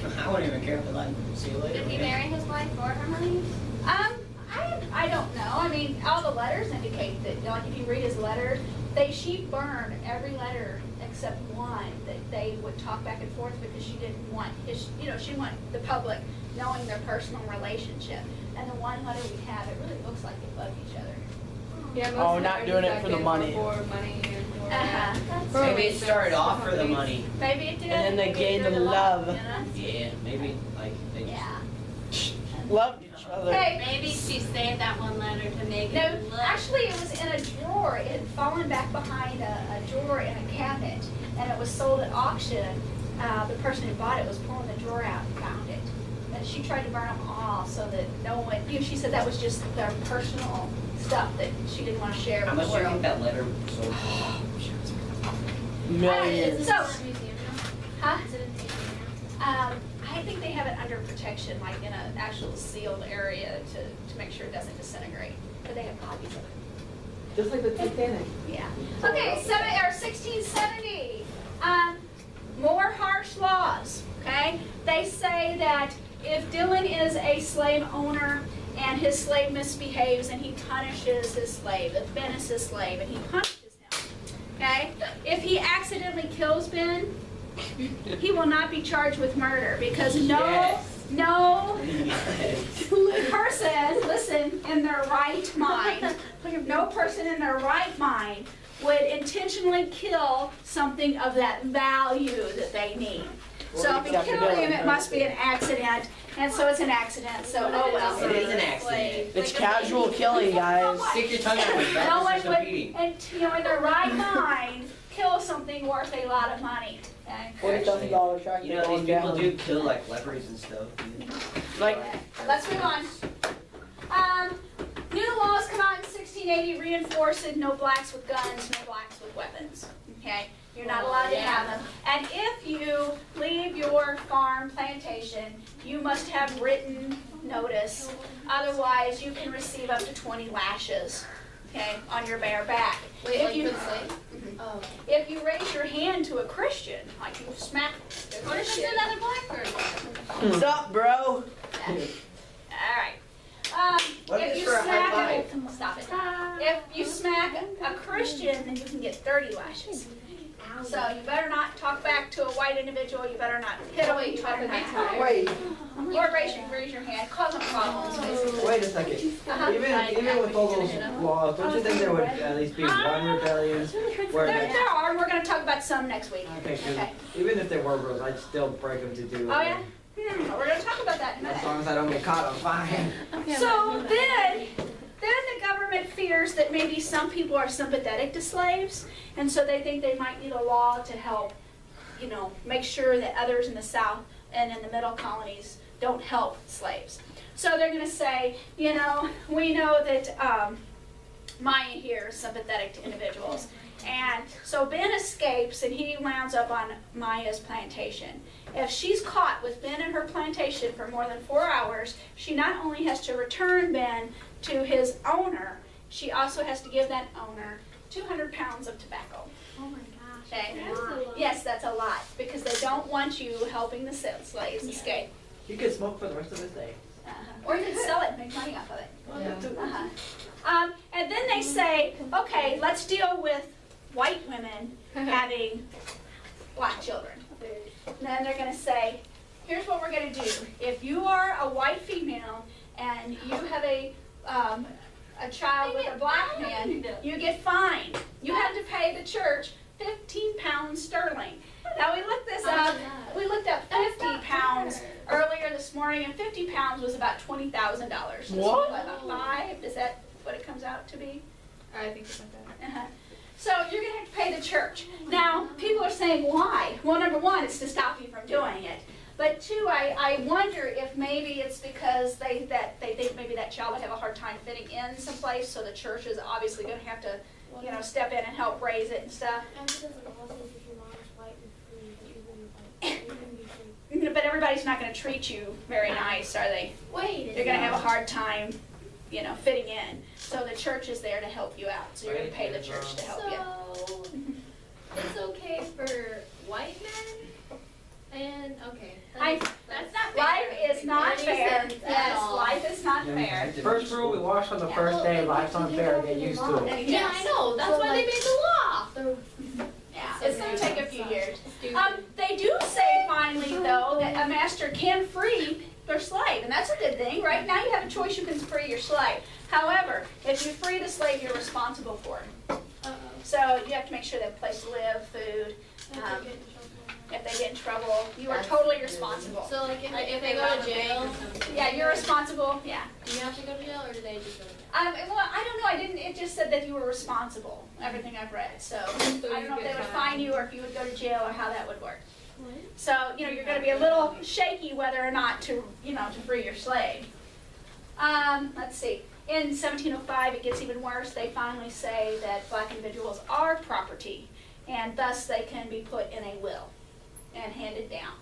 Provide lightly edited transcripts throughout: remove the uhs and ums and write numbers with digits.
I wouldn't even care if they let him see you later. Did he marry his wife for her money? I don't know. I mean, all the letters indicate that, like, if you read his letter, she burned every letter except one that they would talk back and forth because she didn't want she didn't want the public knowing their personal relationship. And the one letter we have, it really looks like they love each other. Yeah, most Oh, of not them doing it back for the then money. were for money and for. Uh-huh. Maybe it started off for the money. Maybe it did. And then they maybe it gained did the a lot, love. you know? Yeah, maybe like they just. Yeah. Loved each other. Hey, Maybe she saved that one letter to make no, it look. actually it was in a drawer. It had fallen back behind a drawer in a cabinet, and it was sold at auction. The person who bought it was pulling the drawer out and found it. And she tried to burn them all so that no one, she said that was just their personal stuff that she didn't want to share How with much the do you think world. that letter sold for? Millions. So, Is it in the museum huh? now? Is it in the museum now? I think they have it under protection, like in an actual sealed area to make sure it doesn't disintegrate. But they have copies of it. Just like the Titanic. Yeah. Okay, 1670. More harsh laws. Okay, they say that if Dylan is a slave owner and his slave misbehaves and he punishes his slave, if Ben is his slave and he punishes him, okay, if he accidentally kills Ben, he will not be charged with murder because no person, listen, in their right mind, no person in their right mind would intentionally kill something of that value that they need. So if he killed him, it must be an accident, and so it's an accident, so oh well. It is an accident. It's casual killing, guys. Stick your tongue out with that. No one This is would, competing. in their right mind, kill something worth a lot of money. Okay? $40,000 tractor. You know, these people do kill like lepers and stuff. Like, Let's move on. New laws come out in 1680 reinforcing no blacks with guns, no blacks with weapons. Okay, you're not allowed to have them. And if you leave your farm plantation, you must have written notice. Otherwise, you can receive up to 20 lashes. Okay, on your bare back. Wait, If like you- for the slave? Oh. If you raise your hand to a Christian, like you smack a What if it's Christian. another black person? what's up, bro? Alright. What If is you for a high smack, stop it. If you smack a Christian, then you can get 30 lashes. So you better not talk back to a white individual, you better not hit them, you better not. Wait, Or raise your hand, cause them problems, basically. Wait a second. Uh-huh. Even with all those laws, don't you think there would at least be one rebellion where There are, and we're gonna talk about some next week. okay, 'cause Okay. even if there were rules, I'd still break them to do it. Oh yeah? We're gonna talk about that in a As minute. long as I don't get caught, I'm fine. So then the government fears that maybe some people are sympathetic to slaves, and so they think they might need a law to help, make sure that others in the South and in the middle colonies don't help slaves. So they're going to say, we know that Maya here is sympathetic to individuals. And so Ben escapes and he wounds up on Maya's plantation. If she's caught with Ben in her plantation for more than 4 hours, she not only has to return Ben to his owner, she also has to give that owner 200 pounds of tobacco. Oh my gosh. Okay. That's a lot. Yes, that's a lot because they don't want you helping the slaves escape. You could smoke for the rest of his day. Or you can sell it and make money off of it. Yeah. And then they say, okay, let's deal with white women having black children. And then they're going to say, here's what we're going to do. If you are a white female and you have a child with a black man, you get fined. You have to pay the church 15 pounds sterling. Now we looked this up. We looked up 50 pounds earlier this morning, and 50 pounds was about $20,000. What? About 5? Is that what it comes out to be? I think it's like that. Uh-huh. So you're going to have to pay the church. Now, people are saying, why? Well, number one, it's to stop you from doing it. But two, I wonder if maybe it's because they think maybe that child would have a hard time fitting in someplace, so the church is obviously going to have to, step in and help raise it and stuff. And because it also says if your mom is white and free, that you're gonna be free. But everybody's not going to treat you very nice, are they? Wait. You're going to have a hard time, fitting in. So the church is there to help you out. So you're going to pay the church to help you. So it's okay for white men And, okay. That's not life is not fair. Yes, life is not fair. First rule, we wash on the first day, life's unfair, get used to it. Yeah, I know, that's why they made the law. Yeah, it's gonna take a few years. They do say finally though that a master can free their slave, and that's a good thing. Right now you have a choice, you can free your slave. However, if you free the slave, you're responsible for it. So you have to make sure they have a place to live, food. If they get in trouble, you are totally responsible. So like if they go to jail, Yeah, you're responsible, yeah. do you have to go to jail or do they just go to jail? Well, I don't know, I didn't, it just said that you were responsible, everything I've read, so I don't know if they would fine you or if you would go to jail or how that would work. So, you know, you're gonna be a little shaky whether or not to, you know, to free your slave. Let's see, in 1705 it gets even worse, they finally say that black individuals are property, and thus they can be put in a will and handed down.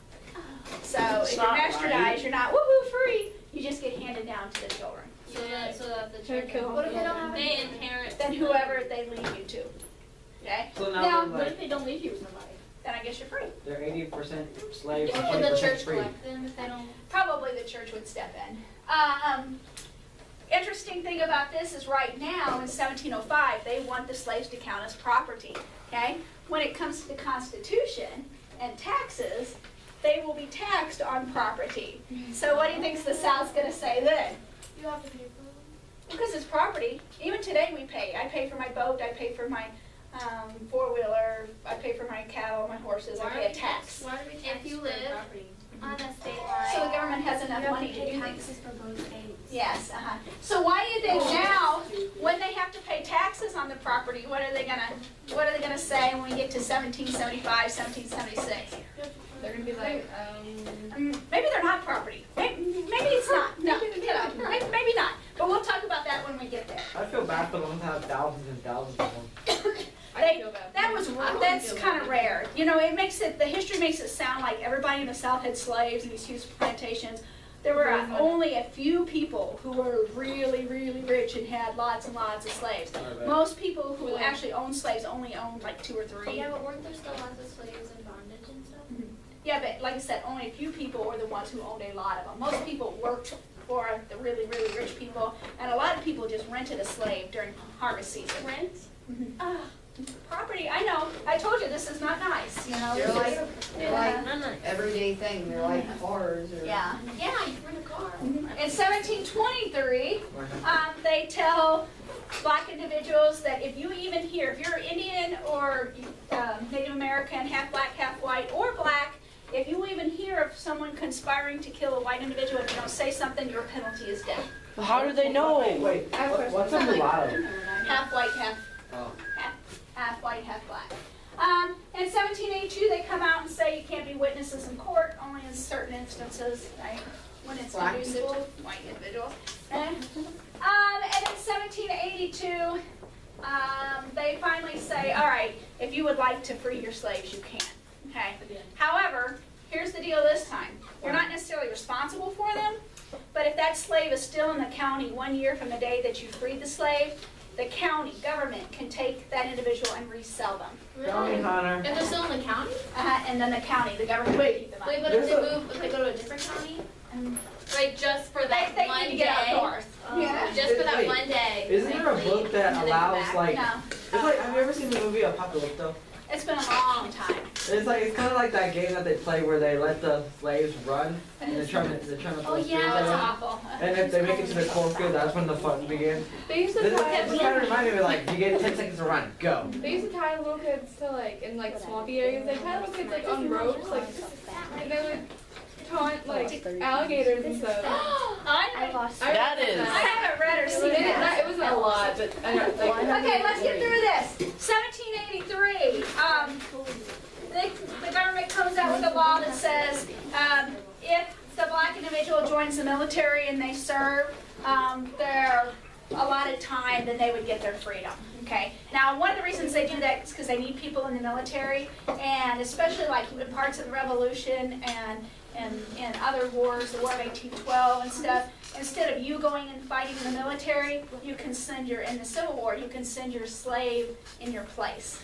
So if your not master right. dies, you're not woohoo free, you just get handed down to the children. So that the Sure, children, cool. what if they don't have they inherit? Then whoever they leave you to, okay? So Now, now they're What if like, they don't leave you with somebody? Then I guess you're free. they're 80% slaves and Can the 20% church free. collect them if they don't? Probably the church would step in. Interesting thing about this is right now in 1705, they want the slaves to count as property, okay? When it comes to the Constitution and taxes, they will be taxed on property. So what do you think the South's gonna say then? You have to pay for them. Because it's property. Even today we pay. I pay for my boat, I pay for my four-wheeler, I pay for my cattle, my horses, I pay a tax. Why do we tax If you for live property? on a state So the line, government has enough you have money to to pay do things. taxes for both states. Yes, So why do you think now, when they have to pay taxes on the property, what are they gonna say when we get to 1775, 1776? They're gonna be like, Maybe they're not property. Maybe it's not. No, maybe not. But we'll talk about that when we get there. I feel bad for the ones that have thousands and thousands of them. That's kind of rare. You know, the history makes it sound like everybody in the South had slaves and these huge plantations. There were only a few people who were really, really rich and had lots and lots of slaves. Most people who actually owned slaves only owned like 2 or 3. Yeah, but weren't there still lots of slaves in bondage and stuff? Yeah, but like I said, only a few people were the ones who owned a lot of them. Most people worked for the really, really rich people, and a lot of people just rented a slave during harvest season. Rent? Property, I know. I told you this is not nice, you know. They're This like, is- they're like everyday thing. They're like cars or. Yeah. Yeah, you can rent a car. In 1723, they tell black individuals that if you even hear, if you're Indian or Native American, half black, half white, or black, if you even hear of someone conspiring to kill a white individual, if you don't say something, your penalty is death. How do they know? Wait, what's a mulatto? Half white, half Oh. half white, half black. In 1782, they come out and say you can't be witnesses in court, only in certain instances, right? When it's Black conducive people? to white individuals. And in 1782, they finally say, all right, if you would like to free your slaves, you can. Okay. However, here's the deal this time. You're not necessarily responsible for them, but if that slave is still in the county 1 year from the day that you freed the slave, the county government can take that individual and resell them. Bounty hunter. If they're still in the county? And then the county, the government will keep them up. Wait, but if they move, if they go to a different county? Like just for that They one need to get up day? north. Yeah. Just for that Wait, one day? Isn't there a they book leave, that and then allows back? like, No, it's like, have you ever seen the movie Apocalypto? it's been a long time. It's like, it's kind of like that game that they play where they let the slaves run and they're trying to Oh throw yeah, spears it's at them. awful. And if they make it to the cornfield, that's when the fun begins. they used to This tie, kind of reminded me like, you get 10 seconds to run, go. they used to tie little kids to like in like swampy areas. They tie little kids like on ropes, like, and they would taunt like alligators and stuff. I lost. That is. haven't read or It seen that. wasn't a lot, but I know. Like, Okay, let's get through this. 1783, the government comes out with a law that says if the black individual joins the military and they serve their allotted time, then they would get their freedom. Okay. Now, one of the reasons they do that is because they need people in the military, and especially like in parts of the Revolution and in other wars, the War of 1812 and stuff. Instead of you going and fighting in the military, you can send in the Civil War, you can send your slave in your place.